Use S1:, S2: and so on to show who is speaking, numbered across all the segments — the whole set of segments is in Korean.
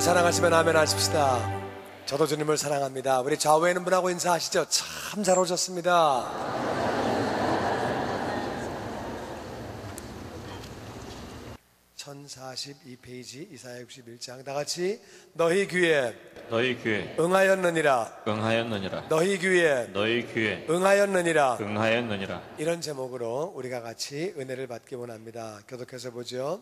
S1: 사랑하시면 아멘 하십시다. 저도 주님을 사랑합니다. 우리 좌우에 있는 분하고 인사하시죠. 참 잘 오셨습니다. 1042페이지 이사야 61장 다같이 너희 귀에 응하였느니라 너희 귀에 응하였느니라 이런 제목으로 우리가 같이 은혜를 받기 원합니다. 교독해서 보죠.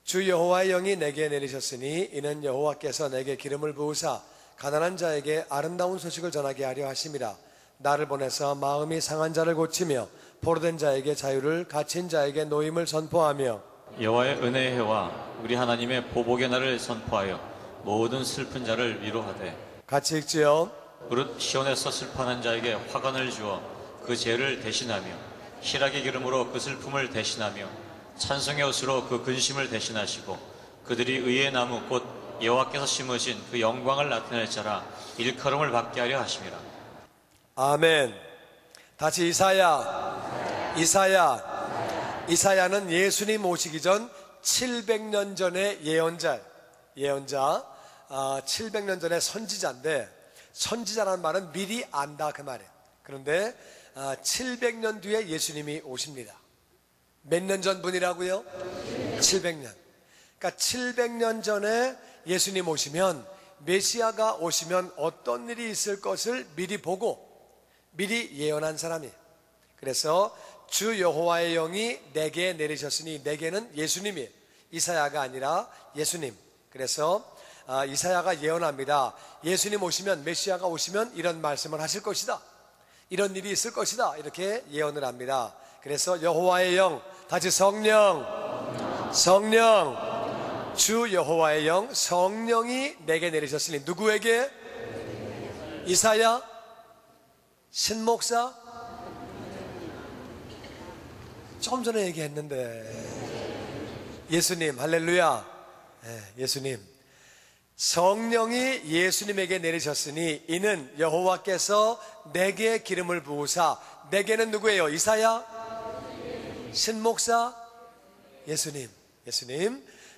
S1: 주 여호와의 영이 내게 내리셨으니 이는 여호와께서 내게 기름을 부으사 가난한 자에게 아름다운 소식을 전하게 하려 하심이라. 나를 보내서 마음이 상한 자를 고치며 포로된 자에게 자유를, 갇힌 자에게 노임을 선포하며
S2: 여호와의 은혜의 해와 우리 하나님의 보복의 날을 선포하여 모든 슬픈 자를 위로하되
S1: 같이 읽지요.
S2: 무릇 시온에서 슬퍼하는 자에게 화관을 주어 그 죄를 대신하며 희락의 기름으로 그 슬픔을 대신하며 찬송의 옷으로 그 근심을 대신하시고 그들이 의의 나무 곧 여호와께서 심으신 그 영광을 나타낼 자라 일컬음을 받게 하려 하심이라. 아멘.
S1: 다시 이사야는 예수님 오시기 전 700년 전의 예언자 700년 전의 선지자인데, 선지자라는 말은 미리 안다 그 말이에요. 그런데 700년 뒤에 예수님이 오십니다. 몇 년 전 분이라고요? 700년. 그러니까 700년 전에 예수님 오시면, 메시아가 오시면 어떤 일이 있을 것을 미리 보고 미리 예언한 사람이에요. 그래서 주 여호와의 영이 내게 내리셨으니, 내게는 예수님이에요. 이사야가 아니라 예수님. 그래서 이사야가 예언합니다. 예수님 오시면, 메시아가 오시면 이런 말씀을 하실 것이다, 이런 일이 있을 것이다, 이렇게 예언을 합니다. 그래서 여호와의 영, 다시 성령, 주 여호와의 영, 성령이 내게 내리셨으니, 누구에게? 이사야? 신목사? 조금 전에 얘기했는데 예수님, 할렐루야. 예수님. 성령이 예수님에게 내리셨으니 이는 여호와께서 내게 기름을 부으사, 내게는 누구예요? 이사야? 신목사? 예수님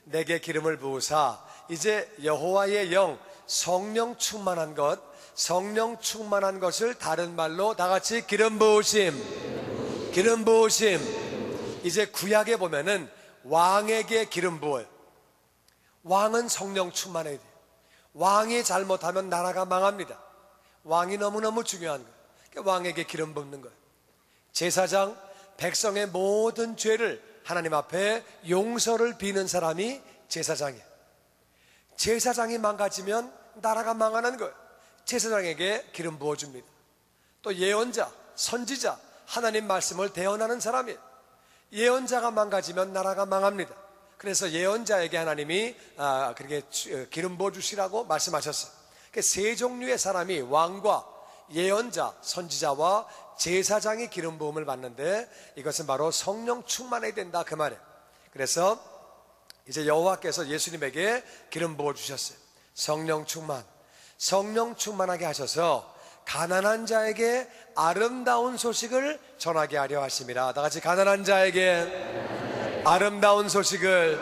S1: 내게 기름을 부으사, 이제 여호와의 영, 성령 충만한 것을 다른 말로 다같이 기름 부으심. 이제 구약에 보면은 왕에게 기름 부어요. 왕은 성령 충만해야 돼요. 왕이 잘못하면 나라가 망합니다. 왕이 너무너무 중요한 거예요. 그러니까 왕에게 기름 붓는 거예요. 제사장, 백성의 모든 죄를 하나님 앞에 용서를 비는 사람이 제사장이에요. 제사장이 망가지면 나라가 망하는 거예요. 제사장에게 기름 부어줍니다. 또 예언자, 선지자, 하나님 말씀을 대언하는 사람이에요. 예언자가 망가지면 나라가 망합니다. 그래서 예언자에게 하나님이 그렇게 기름 부어주시라고 말씀하셨어요. 세 종류의 사람이, 왕과 예언자, 선지자와 제사장이 기름 부음을 받는데, 이것은 바로 성령 충만해야 된다 그 말이에요. 그래서 이제 여호와께서 예수님에게 기름 부어주셨어요. 성령 충만하게 하셔서 가난한 자에게 아름다운 소식을 전하게 하려 하심이라. 다같이 가난한 자에게 아름다운 소식을.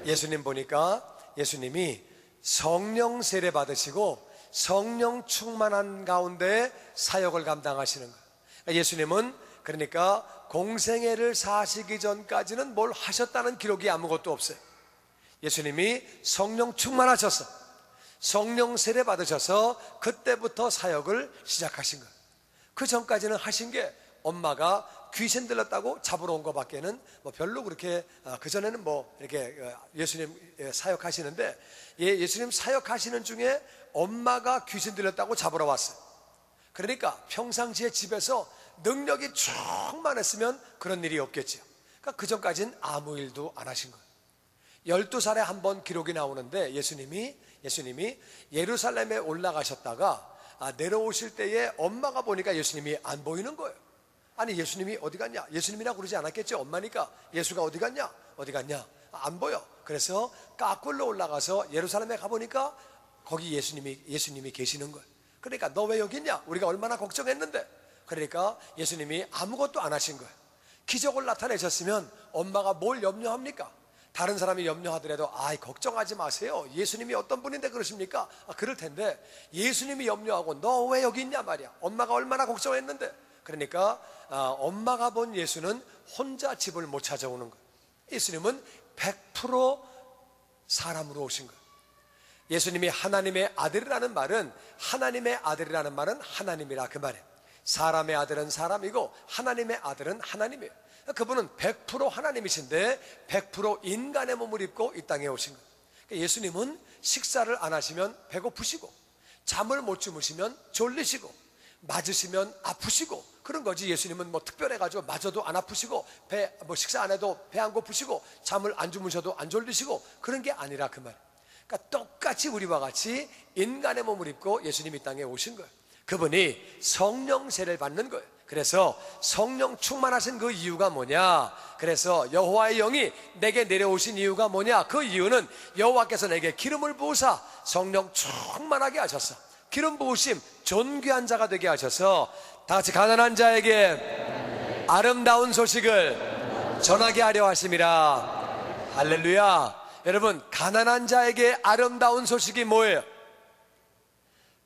S1: 예수님 보니까 예수님이 성령 세례 받으시고 성령 충만한 가운데 사역을 감당하시는 거예요. 예수님은 그러니까 공생애를 사시기 전까지는 뭘 하셨다는 기록이 아무것도 없어요. 예수님이 성령 충만하셔서 성령 세례 받으셔서 그때부터 사역을 시작하신 거예요. 그 전까지는 하신 게 엄마가 귀신 들렸다고 잡으러 온 것밖에는 별로 그렇게, 그전에는 이렇게 예수님 사역하시는데, 예수님 사역하시는 중에 엄마가 귀신 들렸다고 잡으러 왔어요. 그러니까 평상시에 집에서 능력이 충만했으면 그런 일이 없겠죠. 그러니까 그 전까지는 아무 일도 안 하신 거예요. 12살에 한 번 기록이 나오는데, 예수님이 예루살렘에 올라가셨다가 내려오실 때에 엄마가 보니까 예수님이 안 보이는 거예요. 아니, 예수님이 어디 갔냐? 예수님이라고 그러지 않았겠죠? 엄마니까. 예수가 어디 갔냐? 안 보여. 그래서 까꿀로 올라가서 예루살렘에 가보니까 거기 예수님이 계시는 거예요. 그러니까 너 왜 여기 있냐? 우리가 얼마나 걱정했는데. 그러니까 예수님이 아무것도 안 하신 거예요. 기적을 나타내셨으면 엄마가 뭘 염려합니까? 다른 사람이 염려하더라도 걱정하지 마세요, 예수님이 어떤 분인데 그러십니까? 그럴 텐데 예수님이 염려하고 너 왜 여기 있냐 말이야. 엄마가 얼마나 걱정했는데. 그러니까 엄마가 본 예수는 혼자 집을 못 찾아오는 거예요. 예수님은 100% 사람으로 오신 거예요. 예수님이 하나님의 아들이라는 말은, 하나님의 아들이라는 말은 하나님이라 그 말이에요. 사람의 아들은 사람이고 하나님의 아들은 하나님이에요. 그분은 100% 하나님이신데 100% 인간의 몸을 입고 이 땅에 오신 거예요. 예수님은 식사를 안 하시면 배고프시고, 잠을 못 주무시면 졸리시고, 맞으시면 아프시고 그런 거지. 예수님은 뭐 특별해가지고 맞아도 안 아프시고, 식사 안 해도 배 안 고프시고, 잠을 안 주무셔도 안 졸리시고 그런 게 아니라 그 말. 그러니까 똑같이 우리와 같이 인간의 몸을 입고 예수님이 이 땅에 오신 거예요. 그분이 성령 세례를 받는 거예요. 그래서 성령 충만하신 그 이유가 뭐냐? 그래서 여호와의 영이 내게 내려오신 이유가 뭐냐? 그 이유는 여호와께서 내게 기름을 부으사 성령 충만하게 하셔서, 기름 부으심, 존귀한 자가 되게 하셔서 다 같이 가난한 자에게 아름다운 소식을 전하게 하려 하심이라. 할렐루야. 여러분, 가난한 자에게 아름다운 소식이 뭐예요?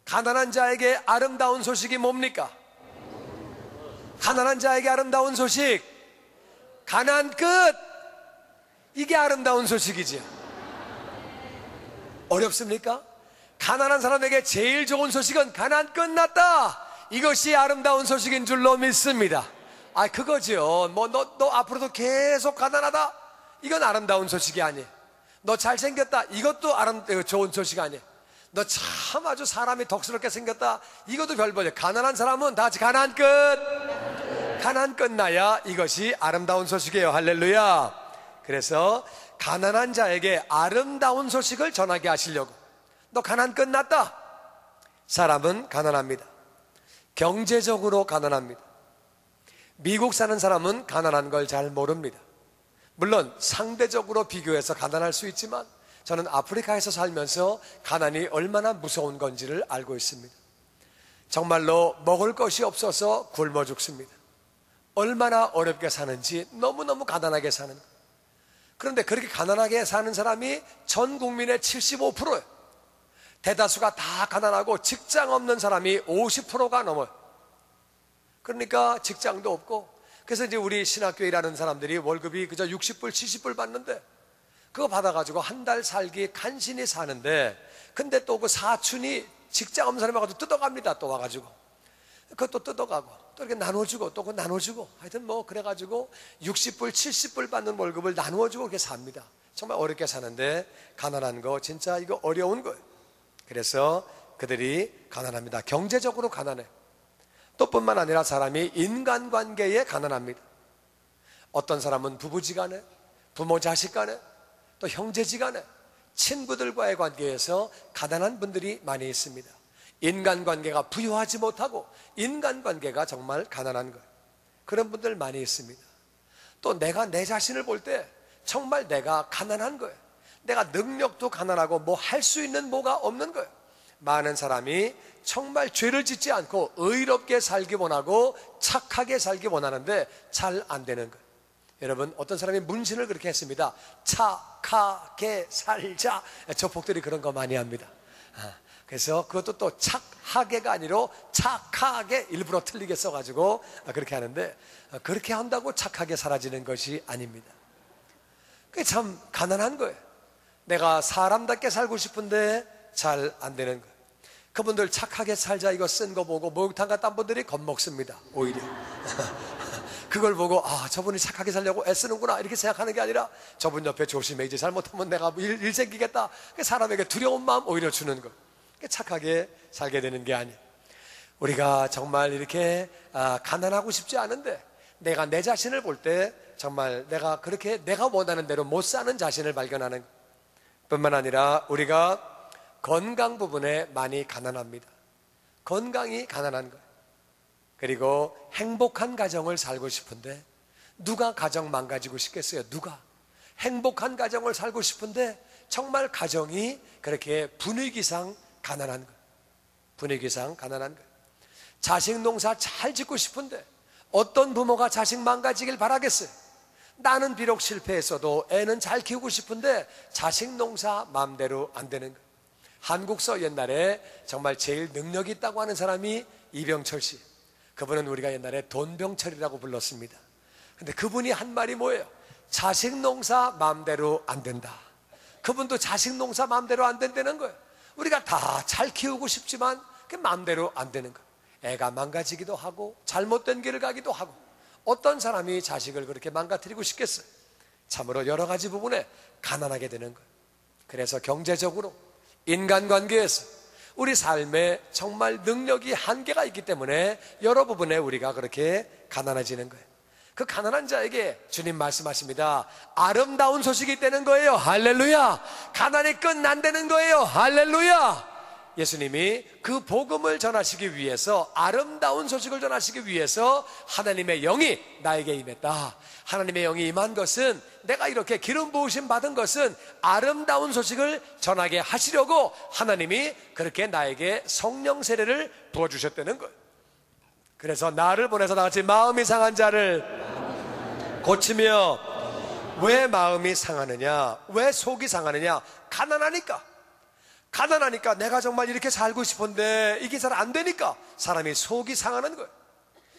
S1: 가난한 자에게 아름다운 소식이 뭡니까? 가난한 자에게 아름다운 소식, 가난 끝. 이게 아름다운 소식이지요. 어렵습니까? 가난한 사람에게 제일 좋은 소식은 가난 끝났다, 이것이 아름다운 소식인 줄로 믿습니다. 그거죠. 너 앞으로도 계속 가난하다, 이건 아름다운 소식이 아니에요. 너 잘생겼다, 이것도 좋은 소식 아니에요. 너 참 아주 사람이 덕스럽게 생겼다, 이것도 별보죠. 가난한 사람은 다 같이 가난 끝. 가난 끝나야 이것이 아름다운 소식이에요. 할렐루야. 그래서 가난한 자에게 아름다운 소식을 전하게 하시려고. 너 가난 끝났다. 사람은 가난합니다. 경제적으로 가난합니다. 미국 사는 사람은 가난한 걸 잘 모릅니다. 물론 상대적으로 비교해서 가난할 수 있지만 저는 아프리카에서 살면서 가난이 얼마나 무서운 건지를 알고 있습니다. 정말로 먹을 것이 없어서 굶어 죽습니다. 얼마나 어렵게 사는지, 너무너무 가난하게 사는 거예요. 그런데 그렇게 가난하게 사는 사람이 전 국민의 75%예요. 대다수가 다 가난하고 직장 없는 사람이 50%가 넘어요. 그러니까 직장도 없고, 그래서 이제 우리 신학교에 일하는 사람들이 월급이 그저 60불, 70불 받는데 그거 받아가지고 한 달 살기 간신히 사는데, 근데 또 그 사촌이 직장 없는 사람하고도 뜯어갑니다. 또 와가지고 그것도 뜯어가고 또 이렇게 나눠주고 또 그거 나눠주고, 하여튼 뭐 그래가지고 60불, 70불 받는 월급을 나누어주고 그렇게 삽니다. 정말 어렵게 사는데 가난한 거 진짜 이거 어려운 거예요. 그래서 그들이 가난합니다. 경제적으로 가난해. 또 뿐만 아니라 사람이 인간관계에 가난합니다. 어떤 사람은 부부지간에, 부모 자식간에, 또 형제지간에, 친구들과의 관계에서 가난한 분들이 많이 있습니다. 인간관계가 부유하지 못하고 인간관계가 정말 가난한 거예요. 그런 분들 많이 있습니다. 또 내가 내 자신을 볼 때 정말 내가 가난한 거예요. 내가 능력도 가난하고 뭐 할 수 있는 뭐가 없는 거예요. 많은 사람이 정말 죄를 짓지 않고 의롭게 살기 원하고 착하게 살기 원하는데 잘 안 되는 거예요. 여러분, 어떤 사람이 문신을 그렇게 했습니다. 착하게 살자. 저 복들이 그런 거 많이 합니다. 그래서 그것도 또 착하게가 아니라 착하게 일부러 틀리게 써가지고 그렇게 하는데, 그렇게 한다고 착하게 사라지는 것이 아닙니다. 그게 참 가난한 거예요. 내가 사람답게 살고 싶은데 잘 안 되는 거예요. 그분들 착하게 살자 이거 쓴 거 보고 목욕탕 갔던 분들이 겁먹습니다. 오히려 그걸 보고 저분이 착하게 살려고 애쓰는구나 이렇게 생각하는 게 아니라, 저분 옆에 조심해, 이제 잘못하면 내가 일 생기겠다. 사람에게 두려운 마음 오히려 주는 거. 착하게 살게 되는 게 아니에요. 우리가 정말 이렇게 가난하고 싶지 않은데 내가 내 자신을 볼 때 정말 내가 그렇게 내가 원하는 대로 못 사는 자신을 발견하는 뿐만 아니라 우리가 건강 부분에 많이 가난합니다. 건강이 가난한 거예요. 그리고 행복한 가정을 살고 싶은데 누가 가정 망가지고 싶겠어요? 누가? 행복한 가정을 살고 싶은데 정말 가정이 그렇게 분위기상 가난한 거예요. 분위기상 가난한 거예요. 자식 농사 잘 짓고 싶은데 어떤 부모가 자식 망가지길 바라겠어요? 나는 비록 실패했어도 애는 잘 키우고 싶은데 자식 농사 마음대로 안 되는 거예요. 한국서 옛날에 정말 제일 능력이 있다고 하는 사람이 이병철 씨. 그분은 우리가 옛날에 돈병철이라고 불렀습니다. 근데 그분이 한 말이 뭐예요? 자식 농사 마음대로 안 된다. 그분도 자식 농사 마음대로 안 된다는 거예요. 우리가 다 잘 키우고 싶지만 그 마음대로 안 되는 거예요. 애가 망가지기도 하고 잘못된 길을 가기도 하고. 어떤 사람이 자식을 그렇게 망가뜨리고 싶겠어요? 참으로 여러 가지 부분에 가난하게 되는 거예요. 그래서 경제적으로, 인간관계에서 우리 삶에 정말 능력이 한계가 있기 때문에 여러 부분에 우리가 그렇게 가난해지는 거예요. 그 가난한 자에게 주님 말씀하십니다. 아름다운 소식이 있다는 거예요. 할렐루야. 가난이 끝난다는 거예요. 할렐루야. 예수님이 그 복음을 전하시기 위해서, 아름다운 소식을 전하시기 위해서 하나님의 영이 나에게 임했다. 하나님의 영이 임한 것은, 내가 이렇게 기름 부으심 받은 것은 아름다운 소식을 전하게 하시려고 하나님이 그렇게 나에게 성령 세례를 부어주셨다는 거예요. 그래서 나를 보내서 다같이 마음이 상한 자를 고치며. 왜 마음이 상하느냐? 왜 속이 상하느냐? 가난하니까 내가 정말 이렇게 살고 싶은데 이게 잘 안 되니까 사람이 속이 상하는 거예요.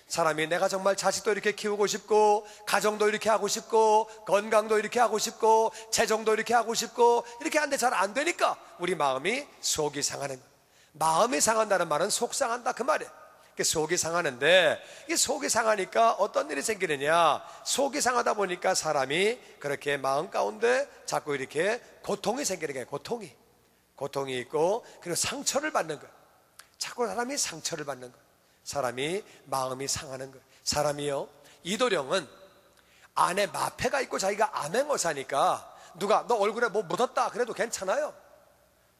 S1: 사람이 내가 정말 자식도 이렇게 키우고 싶고, 가정도 이렇게 하고 싶고, 건강도 이렇게 하고 싶고, 재정도 이렇게 하고 싶고, 이렇게 하는데 잘 안 되니까 우리 마음이 속이 상하는 거예요. 마음이 상한다는 말은 속 상한다 그 말이에요. 속이 상하는데, 이 속이 상하니까 어떤 일이 생기느냐? 속이 상하다 보니까 사람이 그렇게 마음 가운데 자꾸 이렇게 고통이 생기는 거예요. 고통이 있고, 그리고 상처를 받는 거예요. 자꾸 사람이 상처를 받는 거예요. 사람이 마음이 상하는 거예요. 사람이요, 이도령은 안에 마패가 있고 자기가 암행어사니까 누가 너 얼굴에 뭐 묻었다 그래도 괜찮아요.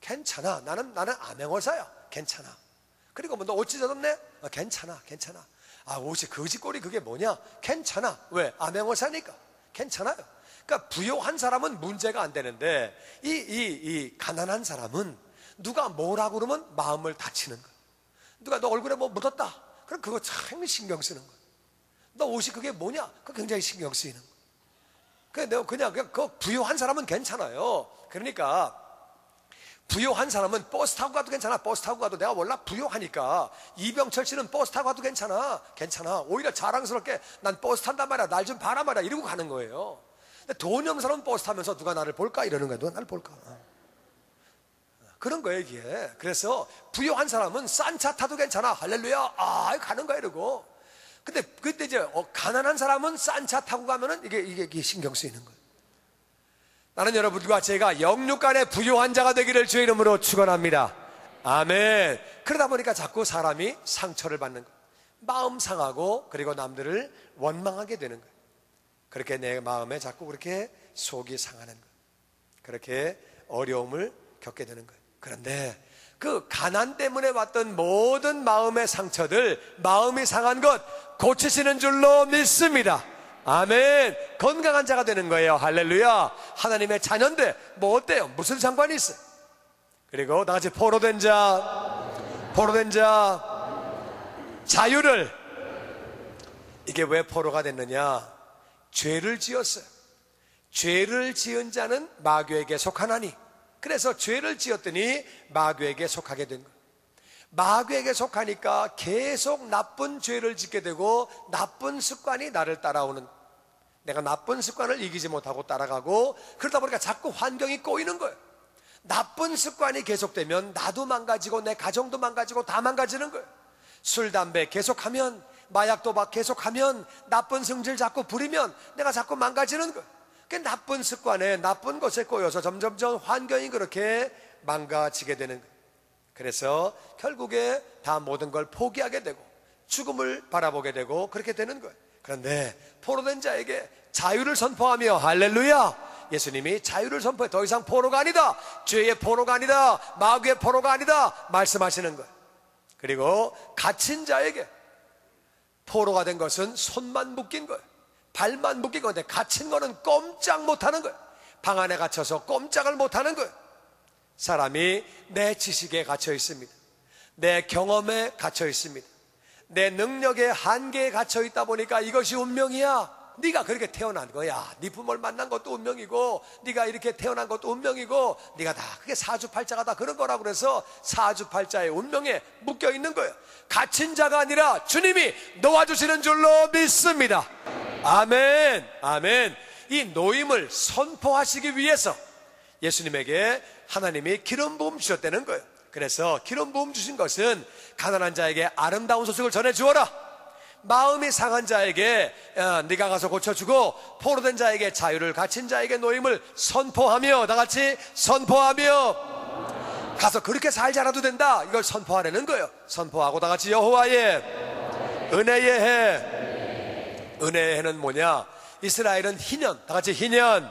S1: 괜찮아. 나는 암행어사야. 괜찮아. 그리고 뭐 너 옷 찢어졌네? 괜찮아. 아, 옷이 거지꼴이 그게 뭐냐? 괜찮아. 왜? 암행어사니까 괜찮아요. 그러니까 부요한 사람은 문제가 안 되는데, 이 가난한 사람은 누가 뭐라고 그러면 마음을 다치는 거야. 누가 너 얼굴에 뭐 묻었다, 그럼 그거 참 신경 쓰는 거야. 너 옷이 그게 뭐냐? 그거 굉장히 신경 쓰이는 거야. 그냥 그 부요한 사람은 괜찮아요. 그러니까 부요한 사람은 버스 타고 가도 괜찮아. 버스 타고 가도 내가 원래 부요하니까. 이병철 씨는 버스 타고 가도 괜찮아. 오히려 자랑스럽게 난 버스 탄단 말이야, 날 좀 봐라 말이야, 이러고 가는 거예요. 근데 돈이 없는 사람은 버스 타면서 누가 나를 볼까 이러는 거야. 누가 나를 볼까, 그런 거예요 이게. 그래서 부요한 사람은 싼 차 타도 괜찮아. 할렐루야. 아, 가는 거야 이러고. 근데 그때 이제 가난한 사람은 싼 차 타고 가면은 이게 신경 쓰이는 거예요. 나는 여러분과 제가 영육간에 부요한 자가 되기를 주의 이름으로 축원합니다. 아멘. 그러다 보니까 자꾸 사람이 상처를 받는 거예요. 마음 상하고, 그리고 남들을 원망하게 되는 거예요. 그렇게 내 마음에 자꾸 그렇게 속이 상하는 거예요. 그렇게 어려움을 겪게 되는 거예요. 그런데 그 가난 때문에 왔던 모든 마음의 상처들, 마음이 상한 것 고치시는 줄로 믿습니다. 아멘. 건강한 자가 되는 거예요. 할렐루야. 하나님의 자녀인데 뭐 어때요? 무슨 상관이 있어요? 그리고 나같이 포로된 자, 자유를. 이게 왜 포로가 됐느냐? 죄를 지었어요. 죄를 지은 자는 마귀에게 속하나니. 그래서 죄를 지었더니 마귀에게 속하게 된 거예요. 마귀에게 속하니까 계속 나쁜 죄를 짓게 되고, 나쁜 습관이 나를 따라오는, 내가 나쁜 습관을 이기지 못하고 따라가고, 그러다 보니까 자꾸 환경이 꼬이는 거예요. 나쁜 습관이 계속되면 나도 망가지고 내 가정도 망가지고 다 망가지는 거예요. 술, 담배 계속하면, 마약, 도박 계속하면, 나쁜 성질 자꾸 부리면 내가 자꾸 망가지는 거예요. 그 나쁜 습관에, 나쁜 것에 꼬여서 점점점 환경이 그렇게 망가지게 되는 거예요. 그래서 결국에 다 모든 걸 포기하게 되고 죽음을 바라보게 되고 그렇게 되는 거예요. 그런데 포로된 자에게 자유를 선포하며, 할렐루야, 예수님이 자유를 선포해. 더 이상 포로가 아니다, 죄의 포로가 아니다, 마귀의 포로가 아니다 말씀하시는 거예요. 그리고 갇힌 자에게, 포로가 된 것은 손만 묶인 거예요, 발만 묶인 건데, 갇힌 거는 꼼짝 못하는 거예요. 방 안에 갇혀서 꼼짝을 못하는 거예요. 사람이 내 지식에 갇혀 있습니다. 내 경험에 갇혀 있습니다. 내 능력의 한계에 갇혀 있다 보니까 이것이 운명이야, 네가 그렇게 태어난 거야. 네 부모를 만난 것도 운명이고, 네가 이렇게 태어난 것도 운명이고, 네가 다 그게 사주팔자가 다 그런 거라고 그래서 사주팔자의 운명에 묶여 있는 거예요. 갇힌 자가 아니라 주님이 놓아주시는 줄로 믿습니다. 아멘, 아멘. 이 노임을 선포하시기 위해서 예수님에게 하나님이 기름 부음 주셨다는 거예요. 그래서 기름 부음 주신 것은 가난한 자에게 아름다운 소식을 전해 주어라. 마음이 상한 자에게 네가 가서 고쳐주고, 포로된 자에게 자유를, 갇힌 자에게 노임을 선포하며, 다 같이 선포하며, 가서 그렇게 살지 않아도 된다, 이걸 선포하라는 거예요. 선포하고 다 같이 여호와의 은혜의 해. 은혜의 해는 뭐냐? 이스라엘은 희년, 다 같이 희년,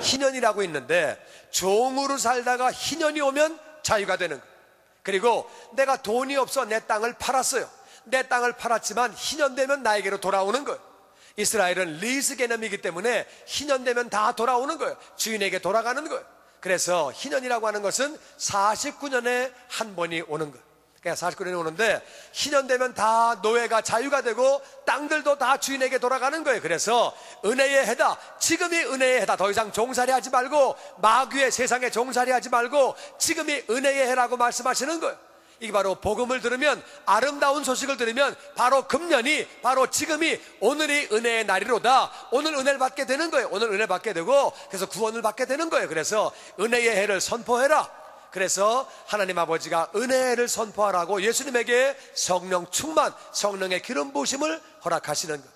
S1: 희년이라고 있는데, 종으로 살다가 희년이 오면 자유가 되는 거예요. 그리고 내가 돈이 없어 내 땅을 팔았어요. 내 땅을 팔았지만 희년 되면 나에게로 돌아오는 거예요. 이스라엘은 리스 개념이기 때문에 희년 되면 다 돌아오는 거예요. 주인에게 돌아가는 거예요. 그래서 희년이라고 하는 것은 49년에 한 번이 오는 거예요. 그러니까 49년이 오는데, 희년 되면 다 노예가 자유가 되고 땅들도 다 주인에게 돌아가는 거예요. 그래서 은혜의 해다. 지금이 은혜의 해다. 더 이상 종살이 하지 말고, 마귀의 세상에 종살이 하지 말고 지금이 은혜의 해라고 말씀하시는 거예요. 이게 바로 복음을 들으면, 아름다운 소식을 들으면 바로 금년이, 바로 지금이, 오늘이 은혜의 날이로다. 오늘 은혜를 받게 되는 거예요. 오늘 은혜 받게 되고, 그래서 구원을 받게 되는 거예요. 그래서 은혜의 해를 선포해라. 그래서 하나님 아버지가 은혜를 선포하라고 예수님에게 성령 충만, 성령의 기름 부으심을 허락하시는 것.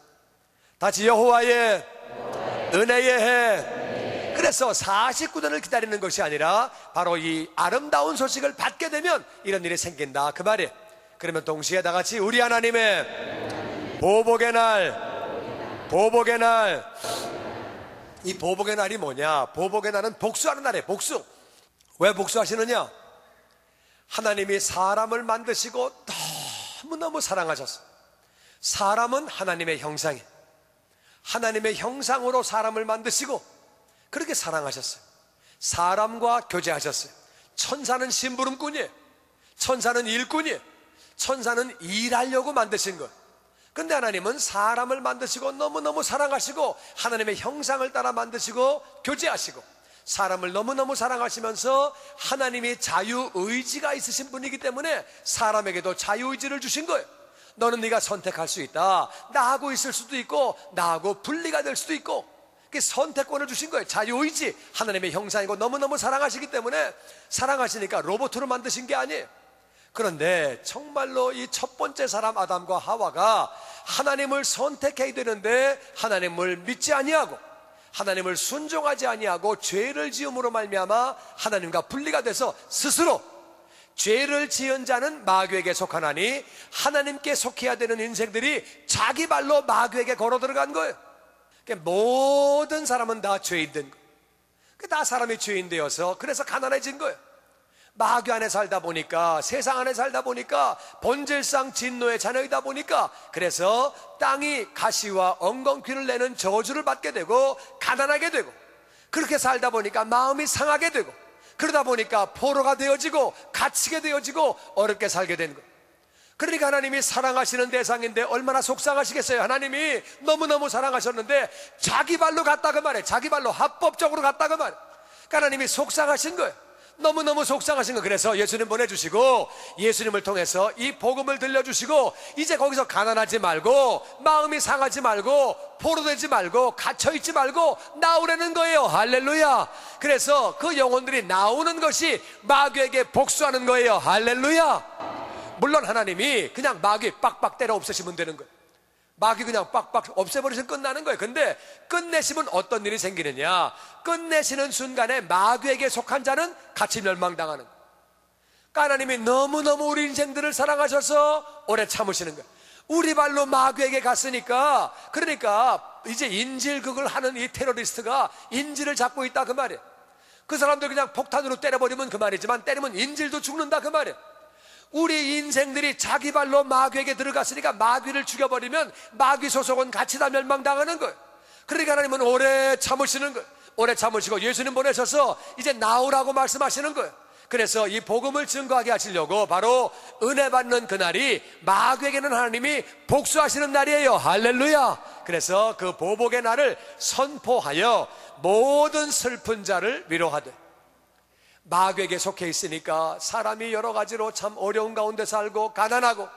S1: 다시 여호와의 은혜의 해. 그래서 49년을 기다리는 것이 아니라 바로 이 아름다운 소식을 받게 되면 이런 일이 생긴다, 그 말이에요. 그러면 동시에 다 같이 우리 하나님의 보복의 날, 보복의 날. 이 보복의 날이 뭐냐? 보복의 날은 복수하는 날이에요. 복수. 왜 복수하시느냐? 하나님이 사람을 만드시고 너무너무 사랑하셨어요. 사람은 하나님의 형상이에요. 하나님의 형상으로 사람을 만드시고 그렇게 사랑하셨어요. 사람과 교제하셨어요. 천사는 심부름꾼이에요. 천사는 일꾼이에요. 천사는 일하려고 만드신 거예요. 근데 하나님은 사람을 만드시고 너무너무 사랑하시고 하나님의 형상을 따라 만드시고 교제하시고, 사람을 너무너무 사랑하시면서 하나님이 자유의지가 있으신 분이기 때문에 사람에게도 자유의지를 주신 거예요. 너는 네가 선택할 수 있다. 나하고 있을 수도 있고 나하고 분리가 될 수도 있고, 선택권을 주신 거예요. 자유의지. 하나님의 형상이고 너무너무 사랑하시기 때문에, 사랑하시니까 로봇으로 만드신 게 아니에요. 그런데 정말로 이 첫 번째 사람 아담과 하와가 하나님을 선택해야 되는데 하나님을 믿지 아니하고 하나님을 순종하지 아니하고 죄를 지음으로 말미암아 하나님과 분리가 돼서 스스로, 죄를 지은 자는 마귀에게 속하나니 하나님께 속해야 되는 인생들이 자기 발로 마귀에게 걸어 들어간 거예요. 모든 사람은 다 죄인된 거예요. 다 사람이 죄인 되어서 그래서 가난해진 거예요. 마귀 안에 살다 보니까, 세상 안에 살다 보니까, 본질상 진노의 자녀이다 보니까, 그래서 땅이 가시와 엉겅퀴를 내는 저주를 받게 되고 가난하게 되고, 그렇게 살다 보니까 마음이 상하게 되고, 그러다 보니까 포로가 되어지고 갇히게 되어지고 어렵게 살게 된 거예요. 그러니까 하나님이 사랑하시는 대상인데 얼마나 속상하시겠어요. 하나님이 너무너무 사랑하셨는데 자기 발로 갔다 그 말이에요. 자기 발로 합법적으로 갔다 그 말이에요. 그러니까 하나님이 속상하신 거예요. 너무너무 속상하신 거. 그래서 예수님 보내주시고 예수님을 통해서 이 복음을 들려주시고, 이제 거기서 가난하지 말고 마음이 상하지 말고 포로되지 말고 갇혀있지 말고 나오라는 거예요. 할렐루야. 그래서 그 영혼들이 나오는 것이 마귀에게 복수하는 거예요. 할렐루야. 물론 하나님이 그냥 마귀 빡빡 때려 없애시면 되는 거예요. 마귀 그냥 빡빡 없애버리시면 끝나는 거예요. 근데 끝내시면 어떤 일이 생기느냐? 끝내시는 순간에 마귀에게 속한 자는 같이 멸망당하는 거예요. 그러니까 하나님이 너무너무 우리 인생들을 사랑하셔서 오래 참으시는 거예요. 우리 발로 마귀에게 갔으니까, 그러니까 이제 인질극을 하는 이 테러리스트가 인질을 잡고 있다 그 말이에요. 그 사람들 그냥 폭탄으로 때려버리면 그 말이지만, 때리면 인질도 죽는다 그 말이에요. 우리 인생들이 자기 발로 마귀에게 들어갔으니까 마귀를 죽여버리면 마귀 소속은 같이 다 멸망당하는 거예요. 그러니까 하나님은 오래 참으시는 거예요. 오래 참으시고 예수님 보내셔서 이제 나오라고 말씀하시는 거예요. 그래서 이 복음을 증거하게 하시려고 바로 은혜 받는 그날이 마귀에게는 하나님이 복수하시는 날이에요. 할렐루야. 그래서 그 보복의 날을 선포하여 모든 슬픈 자를 위로하되, 마귀에게 속해 있으니까 사람이 여러 가지로 참 어려운 가운데 살고 가난하고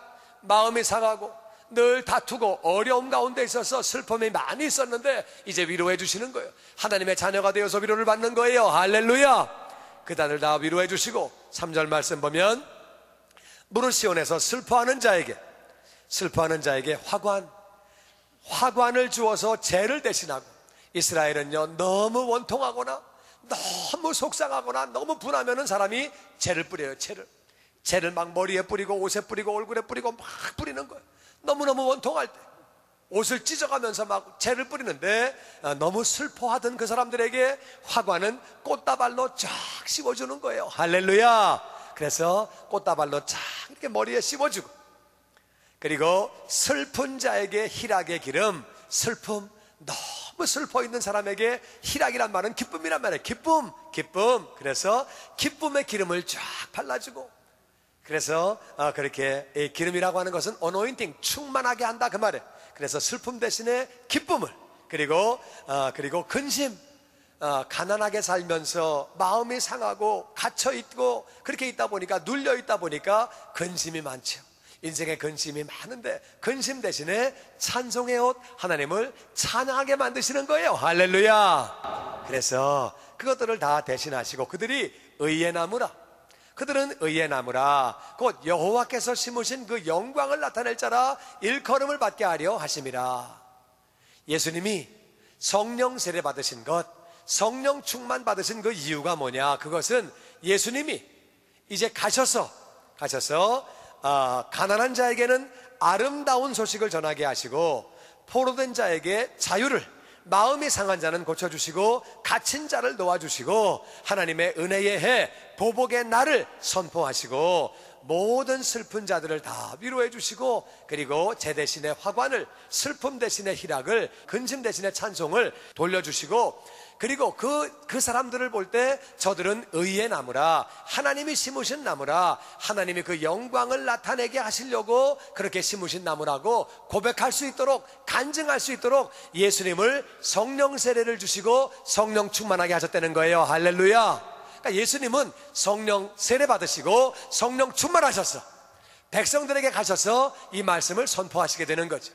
S1: 마음이 상하고 늘 다투고 어려움 가운데 있어서 슬픔이 많이 있었는데 이제 위로해 주시는 거예요. 하나님의 자녀가 되어서 위로를 받는 거예요. 할렐루야. 그들을 다 위로해 주시고 3절 말씀 보면 무릇 시온에서 슬퍼하는 자에게 화관을 주어서 죄를 대신하고, 이스라엘은요 너무 원통하거나 너무 속상하거나 너무 분하면은 사람이 죄를 뿌려요. 죄를 막 머리에 뿌리고 옷에 뿌리고 얼굴에 뿌리고 막 뿌리는 거예요. 너무너무 원통할 때 옷을 찢어가면서 막 죄를 뿌리는데, 너무 슬퍼하던 그 사람들에게 화관은 꽃다발로 쫙 씌워주는 거예요. 할렐루야. 그래서 꽃다발로 쫙 이렇게 머리에 씌워주고, 그리고 슬픈 자에게 희락의 기름, 슬픔, 너무 슬퍼 있는 사람에게 희락이란 말은 기쁨이란 말이에요. 기쁨. 그래서 기쁨의 기름을 쫙 발라주고, 그래서 그렇게 기름이라고 하는 것은 어노인팅, 충만하게 한다 그 말이에요. 그래서 슬픔 대신에 기쁨을, 그리고 근심, 가난하게 살면서 마음이 상하고 갇혀있고 그렇게 있다 보니까, 눌려있다 보니까 근심이 많죠. 인생에 근심이 많은데 근심 대신에 찬송의 옷, 하나님을 찬양하게 만드시는 거예요. 할렐루야. 그래서 그것들을 다 대신하시고, 그들이 의의 나무라, 그들은 의의 나무라 곧 여호와께서 심으신 그 영광을 나타낼 자라 일컬음을 받게 하려 하심이라. 예수님이 성령 세례 받으신 것, 성령 충만 받으신 그 이유가 뭐냐? 그것은 예수님이 이제 가셔서 가난한 자에게는 아름다운 소식을 전하게 하시고, 포로된 자에게 자유를, 마음이 상한 자는 고쳐주시고 갇힌 자를 놓아주시고, 하나님의 은혜의 해, 보복의 날을 선포하시고 모든 슬픈 자들을 다 위로해 주시고, 그리고 제 대신에 화관을, 슬픔 대신에 희락을, 근심 대신에 찬송을 돌려주시고, 그리고 그 사람들을 볼 때 저들은 의의 나무라, 하나님이 심으신 나무라, 하나님이 그 영광을 나타내게 하시려고 그렇게 심으신 나무라고 고백할 수 있도록, 간증할 수 있도록 예수님을 성령 세례를 주시고 성령 충만하게 하셨다는 거예요. 할렐루야. 그러니까 예수님은 성령 세례 받으시고 성령 충만하셨어. 백성들에게 가셔서 이 말씀을 선포하시게 되는 거죠.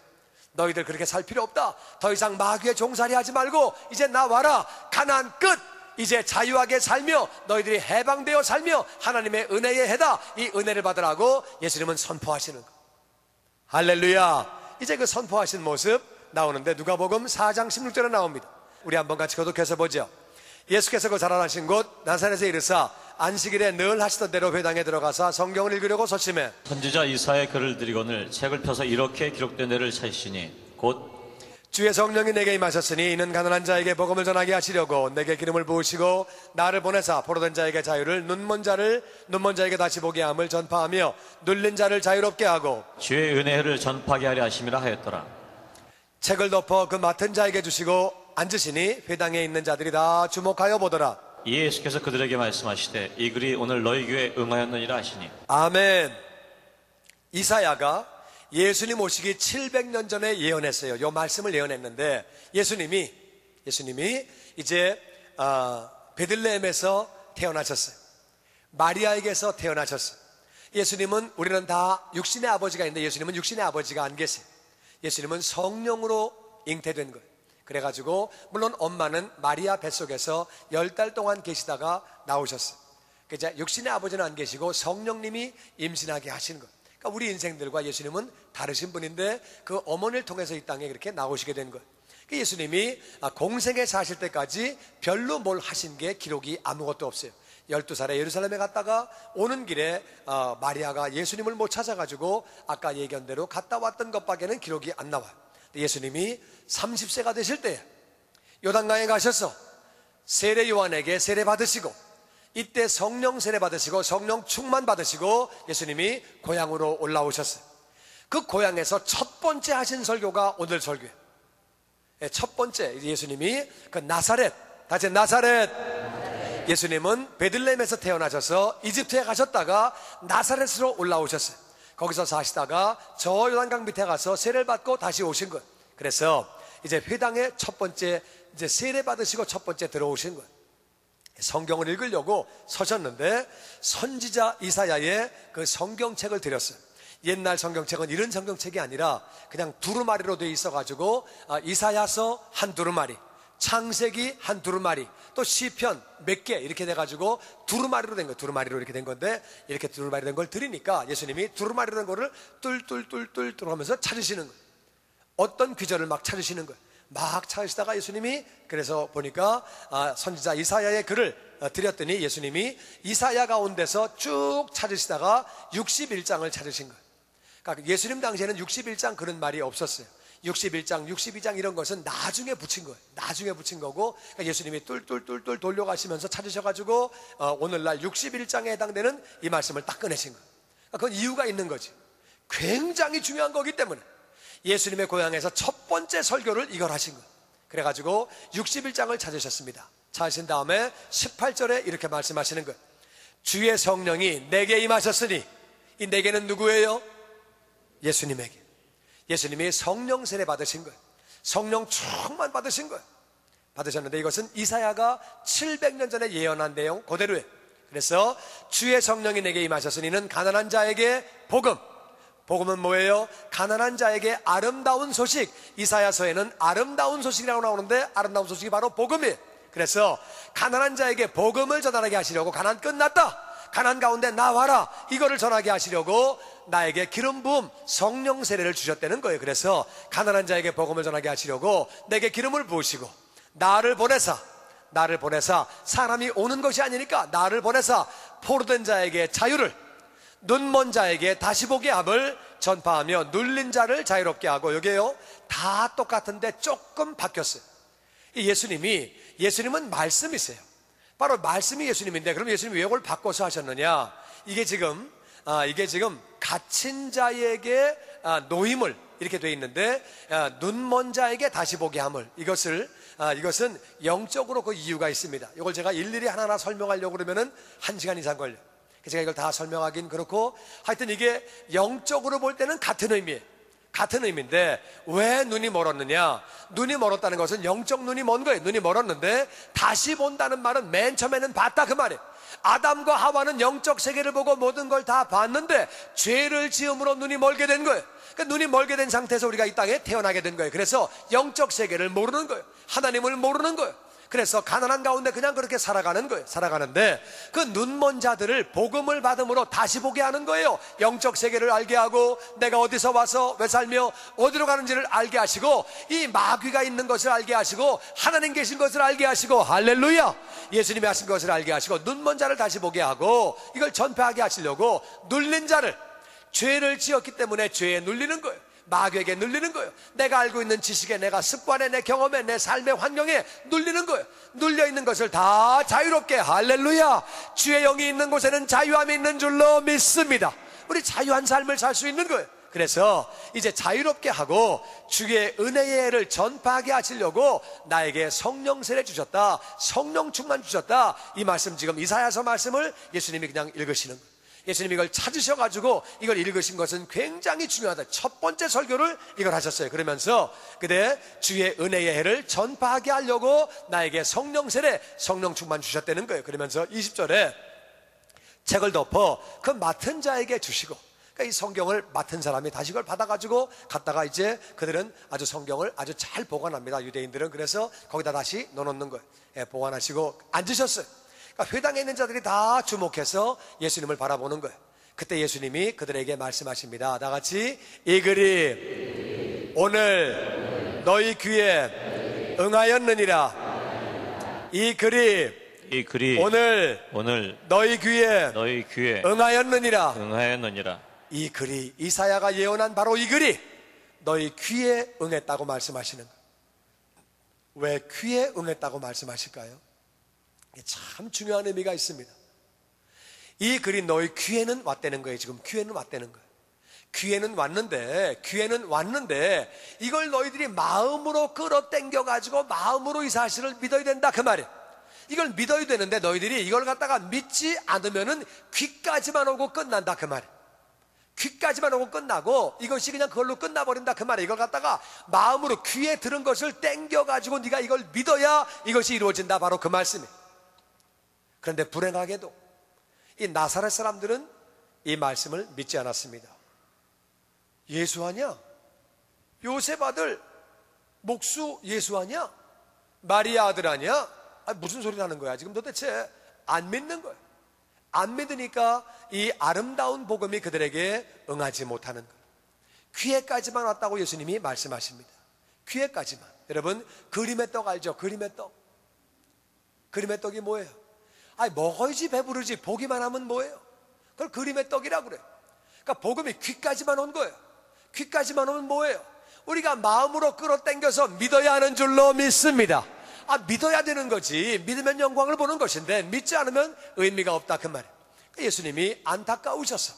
S1: 너희들 그렇게 살 필요 없다. 더 이상 마귀의 종살이 하지 말고 이제 나와라. 가나안 끝. 이제 자유하게 살며 너희들이 해방되어 살며 하나님의 은혜의 해다. 이 은혜를 받으라고 예수님은 선포하시는 거. 할렐루야. 이제 그 선포하신 모습 나오는데 누가복음 4장 16절에 나옵니다. 우리 한번 같이 교독해서 보죠. 예수께서 그 자라나신 곳 나사렛에 이르사 안식일에 늘 하시던 대로 회당에 들어가서 성경을 읽으려고 서심해
S2: 선지자 이사야의 글을 드리거늘 책을 펴서 이렇게 기록된 데를 찾으시니 곧
S1: 주의 성령이 내게 임하셨으니 이는 가난한 자에게 복음을 전하게 하시려고 내게 기름을 부으시고 나를 보내사 포로된 자에게 자유를, 눈먼 자에게 다시 보게 함을 전파하며 눌린 자를 자유롭게 하고
S2: 주의 은혜를 전파하게 하려 하심이라 하였더라.
S1: 책을 덮어 그 맡은 자에게 주시고 앉으시니 회당에 있는 자들이 다 주목하여 보더라.
S2: 이에 예수께서 그들에게 말씀하시되 이 글이 오늘 너희 귀에 응하였느니라 하시니.
S1: 아멘. 이사야가 예수님 오시기 700년 전에 예언했어요. 이 말씀을 예언했는데 예수님이 이제 베들레헴에서 태어나셨어요. 마리아에게서 태어나셨어요. 예수님은, 우리는 다 육신의 아버지가 있는데 예수님은 육신의 아버지가 안 계세요. 예수님은 성령으로 잉태된 거예요. 그래가지고 물론 엄마는 마리아 뱃속에서 10달 동안 계시다가 나오셨어요. 그래서 육신의 아버지는 안 계시고 성령님이 임신하게 하신 거예요. 그러니까 우리 인생들과 예수님은 다르신 분인데 그 어머니를 통해서 이 땅에 그렇게 나오시게 된 거예요. 예수님이 공생에 사실 때까지 별로 뭘 하신 게 기록이 아무것도 없어요. 12살에 예루살렘에 갔다가 오는 길에 마리아가 예수님을 못 찾아가지고 아까 얘기한 대로 갔다 왔던 것밖에는 기록이 안 나와요. 예수님이 30세가 되실 때 요단강에 가셔서 세례 요한에게 세례 받으시고, 이때 성령 세례 받으시고 성령 충만 받으시고 예수님이 고향으로 올라오셨어요. 그 고향에서 첫 번째 하신 설교가 오늘 설교예요. 첫 번째 예수님이 그 나사렛, 다시 나사렛, 예수님은 베들레헴에서 태어나셔서 이집트에 가셨다가 나사렛으로 올라오셨어요. 거기서 사시다가 저 요단강 밑에 가서 세례를 받고 다시 오신 거예요. 그래서 이제 회당에 첫 번째 이제 세례 받으시고 첫 번째 들어오신 거예요. 성경을 읽으려고 서셨는데 선지자 이사야의 그 성경책을 드렸어요. 옛날 성경책은 이런 성경책이 아니라 그냥 두루마리로 되어 있어가지고 이사야서 한 두루마리, 창세기 한 두루마리, 또 시편 몇 개 이렇게 돼가지고 두루마리로 된 거예요. 두루마리로 이렇게 된 건데, 이렇게 두루마리로 된 걸 드리니까 예수님이 두루마리로 된 거를 뚫뚫뚫뚫 하면서 찾으시는 거예요. 어떤 귀절을 막 찾으시는 거예요. 막 찾으시다가 예수님이, 그래서 보니까 선지자 이사야의 글을 드렸더니 예수님이 이사야 가운데서 쭉 찾으시다가 61장을 찾으신 거예요. 그러니까 예수님 당시에는 61장 그런 말이 없었어요. 61장, 62장 이런 것은 나중에 붙인 거예요. 나중에 붙인 거고, 그러니까 예수님이 뚫뚫뚫뚫 돌려가시면서 찾으셔가지고 오늘날 61장에 해당되는 이 말씀을 딱 꺼내신 거예요. 그러니까 그건 이유가 있는 거지. 굉장히 중요한 거기 때문에 예수님의 고향에서 첫 번째 설교를 이걸 하신 거예요. 그래가지고 61장을 찾으셨습니다. 찾으신 다음에 18절에 이렇게 말씀하시는 거예요. 주의 성령이 내게 임하셨으니, 이 내게는 누구예요? 예수님에게. 예수님이 성령 세례 받으신 거예요. 성령 충만 받으신 거예요. 받으셨는데 이것은 이사야가 700년 전에 예언한 내용 그대로예요. 그래서 주의 성령이 내게 임하셨으니는 가난한 자에게 복음. 복음은 뭐예요? 가난한 자에게 아름다운 소식. 이사야서에는 아름다운 소식이라고 나오는데 아름다운 소식이 바로 복음이에요. 그래서 가난한 자에게 복음을 전하게 하시려고, 가난 끝났다, 가난 가운데 나와라, 이거를 전하게 하시려고 나에게 기름 부음 성령 세례를 주셨다는 거예요. 그래서 가난한 자에게 복음을 전하게 하시려고 내게 기름을 부으시고 나를 보내사 사람이 오는 것이 아니니까 나를 보내사 포로된 자에게 자유를, 눈먼 자에게 다시 보게 함을 전파하며 눌린 자를 자유롭게 하고, 여기에요 다 똑같은데 조금 바뀌었어요. 예수님은 말씀이세요. 바로 말씀이 예수님인데, 그럼 예수님이 왜 이걸 바꿔서 하셨느냐? 이게 지금 갇힌 자에게 노임을 이렇게 돼 있는데, 눈먼 자에게 다시 보게 함을, 이것은 영적으로 그 이유가 있습니다. 이걸 제가 일일이 하나하나 설명하려고 그러면은 1시간 이상 걸려요. 제가 이걸 다 설명하긴 그렇고, 하여튼 이게 영적으로 볼 때는 같은 의미예요. 같은 의미인데 왜 눈이 멀었느냐? 눈이 멀었다는 것은 영적 눈이 먼 거예요. 눈이 멀었는데 다시 본다는 말은 맨 처음에는 봤다 그 말이에요. 아담과 하와는 영적 세계를 보고 모든 걸 다 봤는데 죄를 지음으로 눈이 멀게 된 거예요. 그러니까 눈이 멀게 된 상태에서 우리가 이 땅에 태어나게 된 거예요. 그래서 영적 세계를 모르는 거예요. 하나님을 모르는 거예요. 그래서 가난한 가운데 그냥 그렇게 살아가는 거예요. 살아가는데 그 눈먼 자들을 복음을 받음으로 다시 보게 하는 거예요. 영적 세계를 알게 하고, 내가 어디서 와서 왜 살며 어디로 가는지를 알게 하시고, 이 마귀가 있는 것을 알게 하시고, 하나님 계신 것을 알게 하시고, 할렐루야, 예수님이 하신 것을 알게 하시고, 눈먼 자를 다시 보게 하고, 이걸 전파하게 하시려고 눌린 자를, 죄를 지었기 때문에 죄에 눌리는 거예요. 마귀에게 눌리는 거예요. 내가 알고 있는 지식에, 내가 습관에, 내 경험에, 내 삶의 환경에 눌리는 거예요. 눌려있는 것을 다 자유롭게, 할렐루야, 주의 영이 있는 곳에는 자유함이 있는 줄로 믿습니다. 우리 자유한 삶을 살 수 있는 거예요. 그래서 이제 자유롭게 하고 주의 은혜의 해를 전파하게 하시려고 나에게 성령 세례 주셨다, 성령 충만 주셨다, 이 말씀, 지금 이사야서 말씀을 예수님이 그냥 읽으시는 거예요. 예수님이 이걸 찾으셔가지고 이걸 읽으신 것은 굉장히 중요하다. 첫 번째 설교를 이걸 하셨어요. 그러면서 그대 주의 은혜의 해를 전파하게 하려고 나에게 성령 세례, 성령 충만 주셨다는 거예요. 그러면서 20절에 책을 덮어 그 맡은 자에게 주시고, 그러니까 이 성경을 맡은 사람이 다시 그걸 받아가지고 갔다가 이제 그들은 아주 성경을 아주 잘 보관합니다. 유대인들은. 그래서 거기다 다시 넣어놓는 거예요. 보관하시고 앉으셨어요. 그러니까 회당에 있는 자들이 다 주목해서 예수님을 바라보는 거예요. 그때 예수님이 그들에게 말씀하십니다. 다 같이, 이 글이 오늘 너희 귀에 응하였느니라. 이 글이 오늘 너희 귀에 응하였느니라. 이 글이, 이사야가 예언한 바로 이 글이 너희 귀에 응했다고 말씀하시는 거예요. 왜 귀에 응했다고 말씀하실까요? 참 중요한 의미가 있습니다. 이 글이 너희 귀에는 왔다는 거예요. 지금 귀에는 왔다는 거예요. 귀에는 왔는데 이걸 너희들이 마음으로 끌어당겨 가지고 마음으로 이 사실을 믿어야 된다 그 말이에요. 이걸 믿어야 되는데 너희들이 이걸 갖다가 믿지 않으면은 귀까지만 오고 끝난다 그 말이에요. 귀까지만 오고 끝나고 이것이 그냥 그걸로 끝나버린다 그 말이에요. 이걸 갖다가 마음으로 귀에 들은 것을 땡겨가지고 네가 이걸 믿어야 이것이 이루어진다, 바로 그 말씀이에요. 그런데 불행하게도 이 나사렛 사람들은 이 말씀을 믿지 않았습니다. 예수 아니야? 요셉 아들 목수 예수 아니야? 마리아 아들 아니야? 무슨 소리 하는 거야 지금 도대체? 안 믿는 거야. 안 믿으니까 이 아름다운 복음이 그들에게 응하지 못하는 거예요. 귀에까지만 왔다고 예수님이 말씀하십니다. 귀에까지만. 여러분, 그림의 떡 알죠? 그림의 떡. 그림의 떡이 뭐예요? 먹어야지 배부르지 보기만 하면 뭐예요? 그걸 그림의 떡이라고 그래요. 그러니까 복음이 귀까지만 온 거예요. 귀까지만 오면 뭐예요? 우리가 마음으로 끌어당겨서 믿어야 하는 줄로 믿습니다. 믿어야 되는 거지. 믿으면 영광을 보는 것인데 믿지 않으면 의미가 없다 그 말이에요. 예수님이 안타까우셔서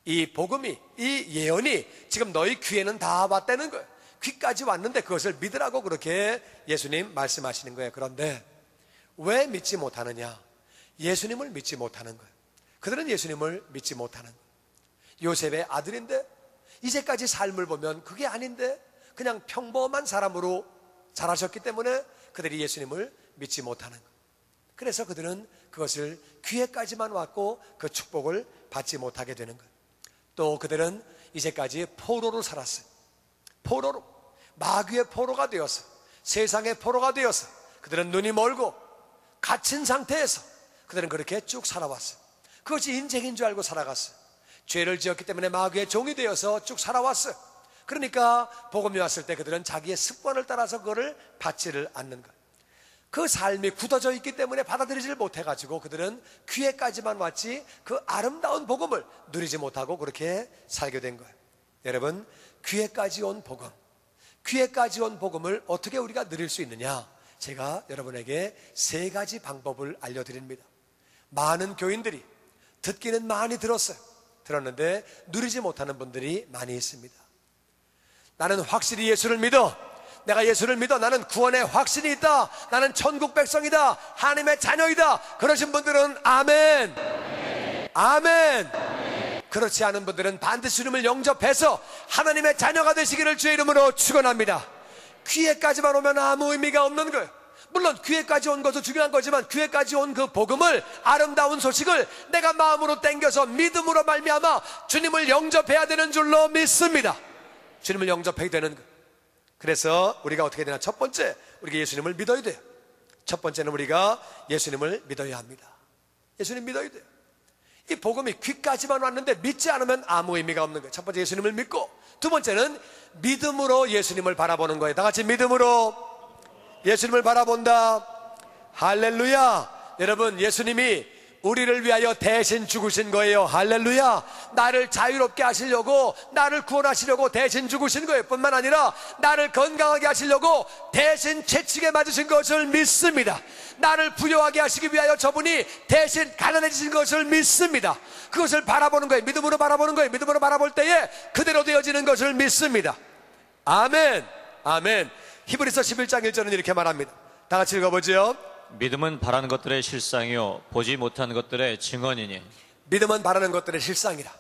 S1: 이 복음이, 이 예언이 지금 너희 귀에는 다 왔다는 거예요. 귀까지 왔는데 그것을 믿으라고 그렇게 예수님 말씀하시는 거예요. 그런데 왜 믿지 못하느냐? 예수님을 믿지 못하는 거예요. 그들은 예수님을 믿지 못하는 거예요. 요셉의 아들인데 이제까지 삶을 보면 그게 아닌데 그냥 평범한 사람으로 자라셨기 때문에 그들이 예수님을 믿지 못하는 거예요. 그래서 그들은 그것을 귀에까지만 왔고 그 축복을 받지 못하게 되는 거예요. 또 그들은 이제까지 포로로 살았어요. 포로로, 마귀의 포로가 되었어요. 세상의 포로가 되었어요. 그들은 눈이 멀고 갇힌 상태에서 그들은 그렇게 쭉 살아왔어요. 그것이 인생인 줄 알고 살아갔어요. 죄를 지었기 때문에 마귀의 종이 되어서 쭉 살아왔어요. 그러니까 복음이 왔을 때 그들은 자기의 습관을 따라서 그거를 받지를 않는 거예요. 그 삶이 굳어져 있기 때문에 받아들이지를 못해가지고 그들은 귀에까지만 왔지 그 아름다운 복음을 누리지 못하고 그렇게 살게 된 거예요. 여러분, 귀에까지 온 복음, 귀에까지 온 복음을 어떻게 우리가 누릴 수 있느냐? 제가 여러분에게 3가지 방법을 알려드립니다. 많은 교인들이 듣기는 많이 들었는데 누리지 못하는 분들이 많이 있습니다. 나는 확실히 예수를 믿어. 내가 예수를 믿어. 나는 구원의 확신이 있다. 나는 천국 백성이다. 하나님의 자녀이다. 그러신 분들은 아멘. 아멘. 그렇지 않은 분들은 반드시 주님을 영접해서 하나님의 자녀가 되시기를 주의 이름으로 축원합니다. 귀에까지만 오면 아무 의미가 없는 거예요. 물론 귀에까지 온 것도 중요한 거지만 귀에까지 온 그 복음을, 아름다운 소식을 내가 마음으로 땡겨서 믿음으로 말미암아 주님을 영접해야 되는 줄로 믿습니다. 주님을 영접해야 되는 것. 그래서 우리가 어떻게 되나? 첫 번째, 우리가 예수님을 믿어야 돼요. 첫 번째는 우리가 예수님을 믿어야 합니다. 예수님 믿어야 돼요. 이 복음이 귀까지만 왔는데 믿지 않으면 아무 의미가 없는 거예요. 첫 번째 예수님을 믿고, 두 번째는 믿음으로 예수님을 바라보는 거예요. 다 같이 믿음으로 예수님을 바라본다. 할렐루야. 여러분, 예수님이 우리를 위하여 대신 죽으신 거예요. 할렐루야. 나를 자유롭게 하시려고, 나를 구원하시려고 대신 죽으신 거예요. 뿐만 아니라 나를 건강하게 하시려고 대신 채찍에 맞으신 것을 믿습니다. 나를 부유하게 하시기 위하여 저분이 대신 가난해지신 것을 믿습니다. 그것을 바라보는 거예요. 믿음으로 바라보는 거예요. 믿음으로 바라볼 때에 그대로 되어지는 것을 믿습니다. 아멘. 아멘. 히브리서 11장 1절은 이렇게 말합니다. 다 같이 읽어보죠.
S2: 믿음은 바라는 것들의 실상이요 보지 못한 것들의 증언이니.
S1: 믿음은 바라는 것들의 실상이라.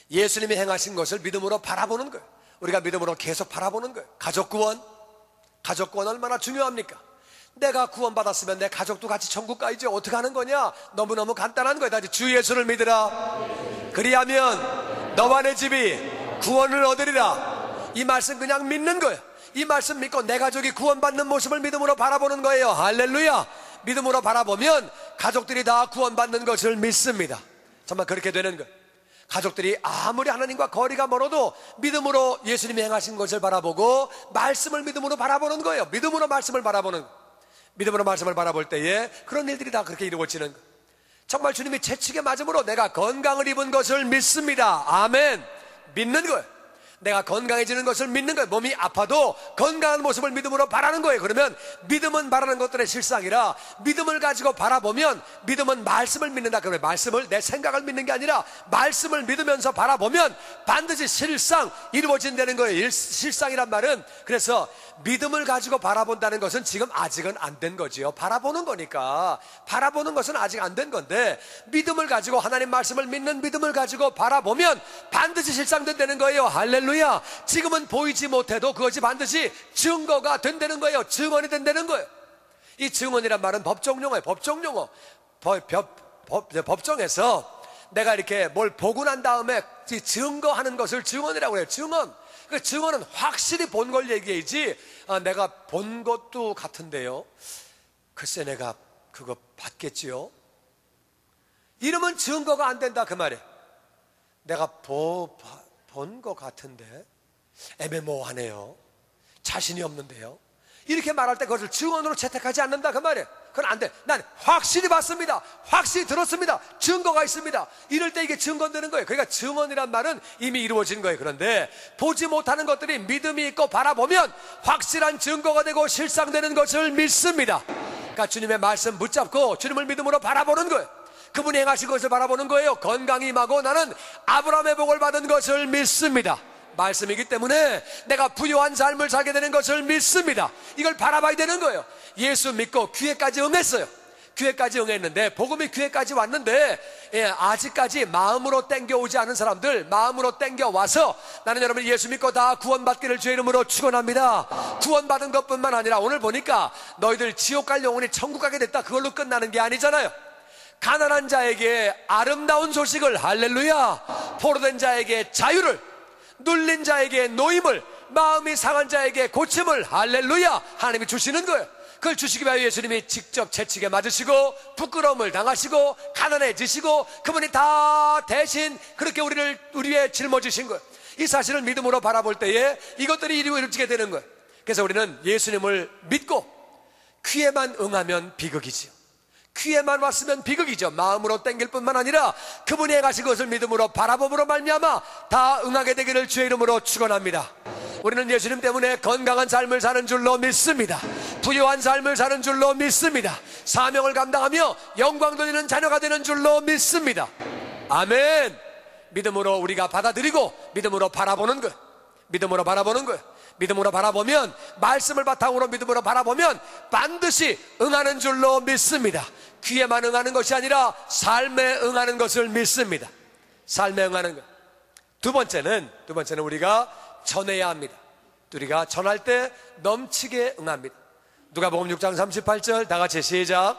S1: 예수님이 행하신 것을 믿음으로 바라보는 거예요. 우리가 믿음으로 계속 바라보는 거예요. 가족 구원 얼마나 중요합니까? 내가 구원받았으면 내 가족도 같이 천국 가야지. 어떻게 하는 거냐? 너무너무 간단한 거예요. 다시 주 예수를 믿으라. 그리하면 너와 내 집이 구원을 얻으리라. 이 말씀 그냥 믿는 거예요. 이 말씀 믿고 내 가족이 구원받는 모습을 믿음으로 바라보는 거예요. 할렐루야. 믿음으로 바라보면 가족들이 다 구원받는 것을 믿습니다. 정말 그렇게 되는 거예요. 가족들이 아무리 하나님과 거리가 멀어도 믿음으로 예수님이 행하신 것을 바라보고 말씀을 믿음으로 바라보는 거예요. 믿음으로 말씀을 바라보는 거예요. 믿음으로 말씀을 바라볼 때에 그런 일들이 다 그렇게 이루어지는 거예요. 정말 주님이 채찍에 맞음으로 내가 건강을 입은 것을 믿습니다. 아멘. 믿는 거예요. 내가 건강해지는 것을 믿는 거예요. 몸이 아파도 건강한 모습을 믿음으로 바라는 거예요. 그러면 믿음은 바라는 것들의 실상이라 믿음을 가지고 바라보면, 믿음은 말씀을 믿는다. 그러면 말씀을, 내 생각을 믿는 게 아니라 말씀을 믿으면서 바라보면 반드시 실상 이루어진다는 거예요. 실상이란 말은, 그래서 믿음을 가지고 바라본다는 것은 지금 아직은 안 된 거지요. 바라보는 거니까. 바라보는 것은 아직 안 된 건데, 믿음을 가지고, 하나님 말씀을 믿는 믿음을 가지고 바라보면 반드시 실상된다는 거예요. 할렐루야. 지금은 보이지 못해도 그것이 반드시 증거가 된다는 거예요. 증언이 된다는 거예요. 이 증언이란 말은 법정 용어예요. 법정 용어. 법정에서 내가 이렇게 뭘 보고 난 다음에 증거하는 것을 증언이라고 해요. 증언. 그 증언은 확실히 본 걸 얘기해야지, 내가 본 것도 같은데요, 글쎄 내가 그거 봤겠지요. 이러면 증거가 안 된다 그 말이에요. 내가 본 것 같은데 애매모호하네요, 자신이 없는데요, 이렇게 말할 때 그것을 증언으로 채택하지 않는다 그 말이에요. 그건 안 돼. 난 확실히 봤습니다, 확실히 들었습니다, 증거가 있습니다. 이럴 때 이게 증거되는 거예요. 그러니까 증언이란 말은 이미 이루어진 거예요. 그런데 보지 못하는 것들이 믿음이 있고 바라보면 확실한 증거가 되고 실상되는 것을 믿습니다. 그러니까 주님의 말씀 붙잡고 주님을 믿음으로 바라보는 거예요. 그분이 행하신 것을 바라보는 거예요. 건강이 임하고 나는 아브라함의 복을 받은 것을 믿습니다. 말씀이기 때문에 내가 부유한 삶을 살게 되는 것을 믿습니다. 이걸 바라봐야 되는 거예요. 예수 믿고 귀에까지 응했어요. 귀에까지 응했는데, 복음이 귀에까지 왔는데, 아직까지 마음으로 땡겨오지 않은 사람들, 마음으로 땡겨와서 나는 여러분 예수 믿고 다 구원받기를 주의 이름으로 축원합니다. 구원받은 것뿐만 아니라 오늘 보니까 너희들 지옥 갈 영혼이 천국 가게 됐다, 그걸로 끝나는 게 아니잖아요. 가난한 자에게 아름다운 소식을, 할렐루야, 포로된 자에게 자유를, 눌린 자에게 노임을, 마음이 상한 자에게 고침을, 할렐루야, 하나님이 주시는 거예요. 그걸 주시기 위하여 예수님이 직접 채찍에 맞으시고 부끄러움을 당하시고 가난해지시고 그분이 다 대신 그렇게 우리의 짊어지신 거예요. 이 사실을 믿음으로 바라볼 때에 이것들이 이루어지게 되는 거예요. 그래서 우리는 예수님을 믿고 귀에만 응하면 비극이지요. 귀에만 왔으면 비극이죠. 마음으로 땡길 뿐만 아니라 그분이 행하신 것을 믿음으로 바라봄으로 말미암아 다 응하게 되기를 주의 이름으로 축원합니다. 우리는 예수님 때문에 건강한 삶을 사는 줄로 믿습니다. 부유한 삶을 사는 줄로 믿습니다. 사명을 감당하며 영광 돌리는 자녀가 되는 줄로 믿습니다. 아멘. 믿음으로 우리가 받아들이고 믿음으로 바라보는 것, 믿음으로 바라보는 거예요. 믿음으로 바라보면, 말씀을 바탕으로 믿음으로 바라보면 반드시 응하는 줄로 믿습니다. 귀에만 응하는 것이 아니라 삶에 응하는 것을 믿습니다. 삶에 응하는 것. 두 번째는 우리가 전해야 합니다. 우리가 전할 때 넘치게 응합니다. 누가복음 6장 38절 다 같이 시작.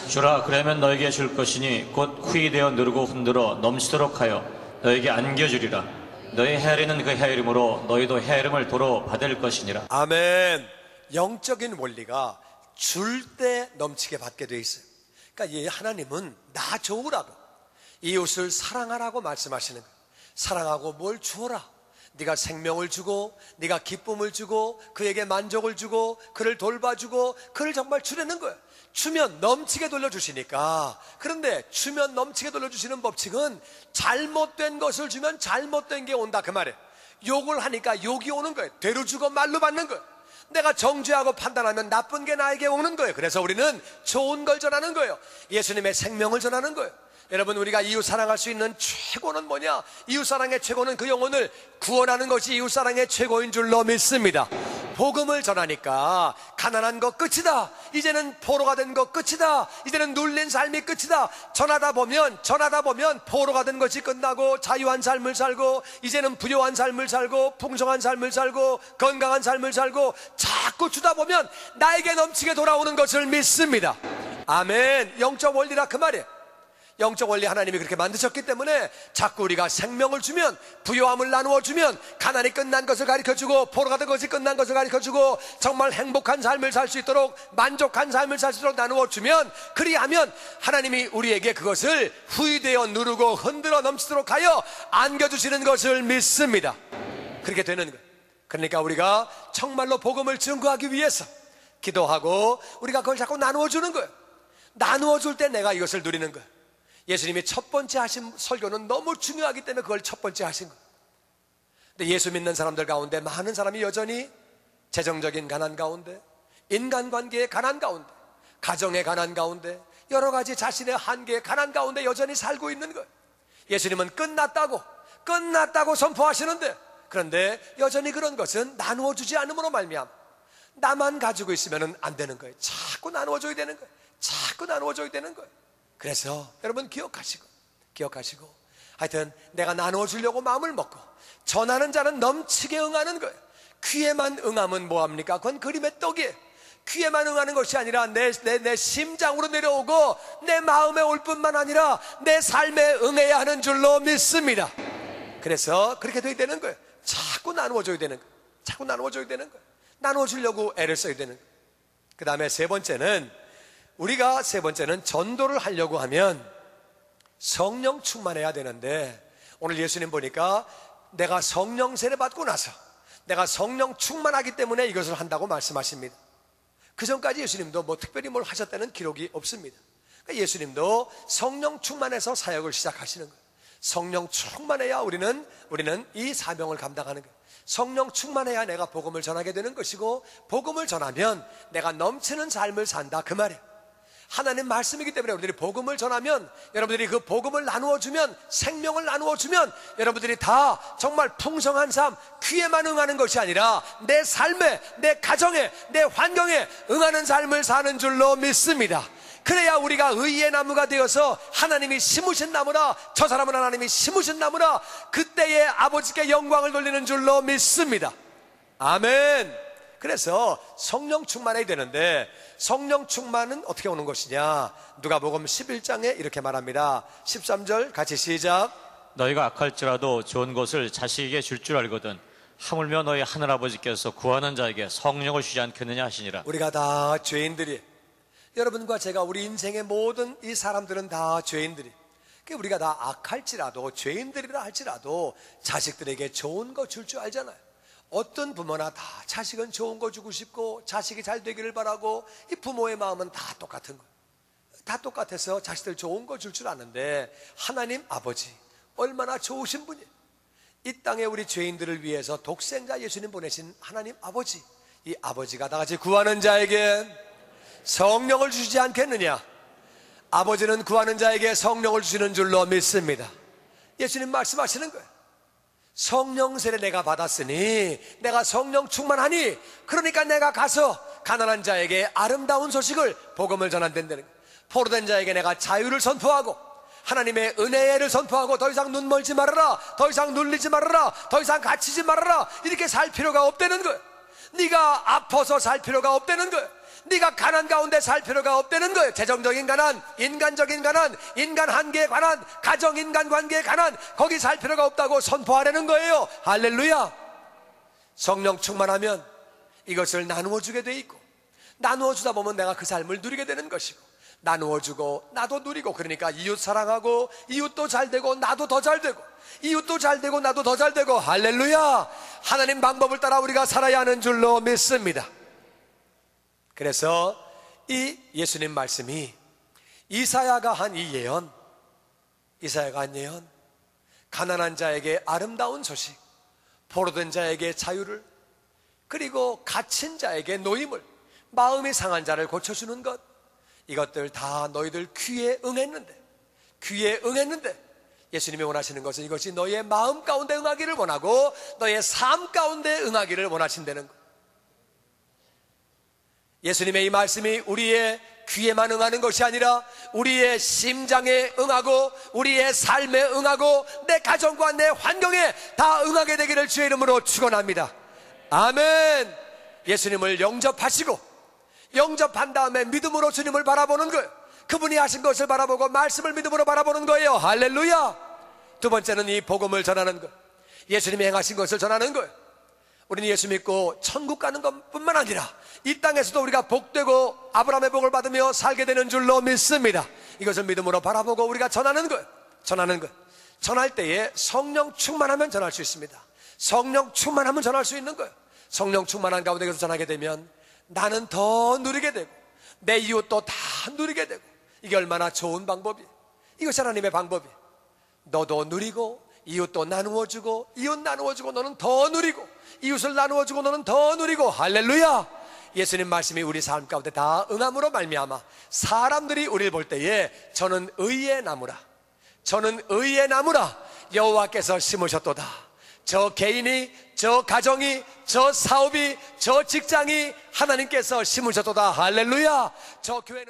S2: 주라, 그러면 너에게 줄 것이니 곧 후히 되어 누르고 흔들어 넘치도록 하여 너에게 안겨주리라. 너희 헤아리는 그 헤아림으로 너희도 헤아림을 도로 받을 것이니라.
S1: 아멘. 영적인 원리가 줄 때 넘치게 받게 돼 있어요. 그러니까 하나님은 나 좋으라고, 이웃을 사랑하라고 말씀하시는 거예요. 사랑하고 뭘 주어라. 네가 생명을 주고, 네가 기쁨을 주고, 그에게 만족을 주고, 그를 돌봐주고, 그를 정말 주려는 거예요. 주면 넘치게 돌려주시니까. 그런데 주면 넘치게 돌려주시는 법칙은 잘못된 것을 주면 잘못된 게 온다 그 말이에요. 욕을 하니까 욕이 오는 거예요. 되로 주고 말로 받는 거예요. 내가 정죄하고 판단하면 나쁜 게 나에게 오는 거예요. 그래서 우리는 좋은 걸 전하는 거예요. 예수님의 생명을 전하는 거예요. 여러분, 우리가 이웃 사랑할 수 있는 최고는 뭐냐? 이웃 사랑의 최고는 그 영혼을 구원하는 것이 이웃 사랑의 최고인 줄로 믿습니다. 복음을 전하니까 가난한 거 끝이다, 이제는 포로가 된 거 끝이다, 이제는 눌린 삶이 끝이다. 전하다 보면 포로가 된 것이 끝나고 자유한 삶을 살고, 이제는 부유한 삶을 살고, 풍성한 삶을 살고, 건강한 삶을 살고, 자꾸 주다 보면 나에게 넘치게 돌아오는 것을 믿습니다. 아멘. 영적 원리라 그 말이에요. 영적 원리 하나님이 그렇게 만드셨기 때문에 자꾸 우리가 생명을 주면, 부유함을 나누어 주면, 가난이 끝난 것을 가르쳐주고, 포로가 된 것이 끝난 것을 가르쳐주고, 정말 행복한 삶을 살 수 있도록, 만족한 삶을 살 수 있도록 나누어 주면, 그리하면 하나님이 우리에게 그것을 후히되어 누르고 흔들어 넘치도록 하여 안겨주시는 것을 믿습니다. 그렇게 되는 거예요. 그러니까 우리가 정말로 복음을 증거하기 위해서 기도하고 우리가 그걸 자꾸 나누어 주는 거예요. 나누어 줄 때 내가 이것을 누리는 거예요. 예수님이 첫 번째 하신 설교는 너무 중요하기 때문에 그걸 첫 번째 하신 거예요. 근데 예수 믿는 사람들 가운데 많은 사람이 여전히 재정적인 가난 가운데, 인간관계의 가난 가운데, 가정의 가난 가운데, 여러 가지 자신의 한계의 가난 가운데 여전히 살고 있는 거예요. 예수님은 끝났다고 선포하시는데, 그런데 여전히 그런 것은 나누어 주지 않음으로 말미암아 나만 가지고 있으면 안 되는 거예요. 자꾸 나누어줘야 되는 거예요. 자꾸 나누어줘야 되는 거예요. 그래서 여러분 기억하시고 하여튼 내가 나누어 주려고 마음을 먹고 전하는 자는 넘치게 응하는 거예요. 귀에만 응하면 뭐합니까? 그건 그림의 떡이에요. 귀에만 응하는 것이 아니라 내 심장으로 내려오고 내 마음에 올 뿐만 아니라 내 삶에 응해야 하는 줄로 믿습니다. 그래서 그렇게 돼야 되는 거예요. 자꾸 나누어줘야 되는 거예요. 나누어 주려고 애를 써야 되는 거예요. 그 다음에 세 번째는 전도를 하려고 하면 성령 충만해야 되는데, 오늘 예수님 보니까 내가 성령 세례 받고 나서 내가 성령 충만하기 때문에 이것을 한다고 말씀하십니다. 그 전까지 예수님도 뭐 특별히 뭘 하셨다는 기록이 없습니다. 그러니까 예수님도 성령 충만해서 사역을 시작하시는 거예요. 성령 충만해야 우리는 이 사명을 감당하는 거예요. 성령 충만해야 내가 복음을 전하게 되는 것이고, 복음을 전하면 내가 넘치는 삶을 산다, 그 말이에요. 하나님 말씀이기 때문에 우리들이 복음을 전하면, 여러분들이 그 복음을 나누어주면, 생명을 나누어주면 여러분들이 다 정말 풍성한 삶, 귀에만 응하는 것이 아니라 내 삶에, 내 가정에, 내 환경에 응하는 삶을 사는 줄로 믿습니다. 그래야 우리가 의의 나무가 되어서 하나님이 심으신 나무라, 저 사람은 하나님이 심으신 나무라, 그때에 아버지께 영광을 돌리는 줄로 믿습니다. 아멘. 그래서 성령 충만해야 되는데, 성령 충만은 어떻게 오는 것이냐? 누가복음 11장에 이렇게 말합니다. 13절 같이 시작.
S2: 너희가 악할지라도 좋은 것을 자식에게 줄 알거든 하물며 너희 하늘아버지께서 구하는 자에게 성령을 주지 않겠느냐 하시니라.
S1: 우리가 다 죄인들이, 여러분과 제가, 우리 인생의 모든 이 사람들은 다 죄인들이, 우리가 다 악할지라도, 죄인들이라 할지라도 자식들에게 좋은 거 줄 줄 알잖아요. 어떤 부모나 다 자식은 좋은 거 주고 싶고 자식이 잘 되기를 바라고, 이 부모의 마음은 다 똑같은 거예요. 다 똑같아서 자식들 좋은 거 줄 줄 아는데, 하나님 아버지 얼마나 좋으신 분이에요. 이 땅에 우리 죄인들을 위해서 독생자 예수님 보내신 하나님 아버지, 이 아버지가 다 같이 구하는 자에게 성령을 주시지 않겠느냐? 아버지는 구하는 자에게 성령을 주시는 줄로 믿습니다. 예수님 말씀하시는 거예요. 성령 세례 내가 받았으니, 내가 성령 충만하니, 그러니까 내가 가서 가난한 자에게 아름다운 소식을, 복음을 전한다는 거예요. 포로된 자에게 내가 자유를 선포하고 하나님의 은혜를 선포하고, 더 이상 눈 멀지 말아라, 더 이상 눌리지 말아라, 더 이상 갇히지 말아라, 이렇게 살 필요가 없다는 거예요. 네가 아파서 살 필요가 없다는 거예요. 네가 가난 가운데 살 필요가 없다는 거예요. 재정적인 가난, 인간적인 가난, 인간 한계에 관한, 가정 인간관계에 관한, 거기 살 필요가 없다고 선포하라는 거예요. 할렐루야. 성령 충만하면 이것을 나누어 주게 돼 있고, 나누어 주다 보면 내가 그 삶을 누리게 되는 것이고, 나누어 주고 나도 누리고, 그러니까 이웃 사랑하고 이웃도 잘 되고 나도 더 잘 되고, 이웃도 잘 되고 나도 더 잘 되고, 할렐루야. 하나님 방법을 따라 우리가 살아야 하는 줄로 믿습니다. 그래서 이 예수님 말씀이, 이사야가 한 예언, 가난한 자에게 아름다운 소식, 포로된 자에게 자유를, 그리고 갇힌 자에게 노임을, 마음이 상한 자를 고쳐주는 것, 이것들 다 너희들 귀에 응했는데 예수님이 원하시는 것은 이것이 너희의 마음 가운데 응하기를 원하고 너희의 삶 가운데 응하기를 원하신다는 것. 예수님의 이 말씀이 우리의 귀에만 응하는 것이 아니라 우리의 심장에 응하고 우리의 삶에 응하고 내 가정과 내 환경에 다 응하게 되기를 주의 이름으로 축원합니다. 아멘. 예수님을 영접하시고, 영접한 다음에 믿음으로 주님을 바라보는 거예요. 그분이 하신 것을 바라보고 말씀을 믿음으로 바라보는 거예요. 할렐루야. 두 번째는 이 복음을 전하는 것, 예수님이 행하신 것을 전하는 거예요. 우리는 예수 믿고 천국 가는 것뿐만 아니라 이 땅에서도 우리가 복되고 아브라함의 복을 받으며 살게 되는 줄로 믿습니다. 이것을 믿음으로 바라보고 우리가 전하는 거예요. 전할 때에 성령 충만하면 전할 수 있습니다. 성령 충만하면 전할 수 있는 거예요. 성령 충만한 가운데 계속 전하게 되면 나는 더 누리게 되고 내 이웃도 다 누리게 되고, 이게 얼마나 좋은 방법이에요. 이것이 하나님의 방법이에요. 너도 누리고 이웃도 나누어주고, 이웃 나누어주고 너는 더 누리고, 이웃을 나누어주고 너는 더 누리고. 할렐루야. 예수님 말씀이 우리 삶 가운데 다 응함으로 말미암아 사람들이 우리를 볼 때에 저는 의의 나무라, 저는 의의 나무라 여호와께서 심으셨도다. 저 개인이, 저 가정이, 저 사업이, 저 직장이 하나님께서 심으셨도다. 할렐루야. 저 교회는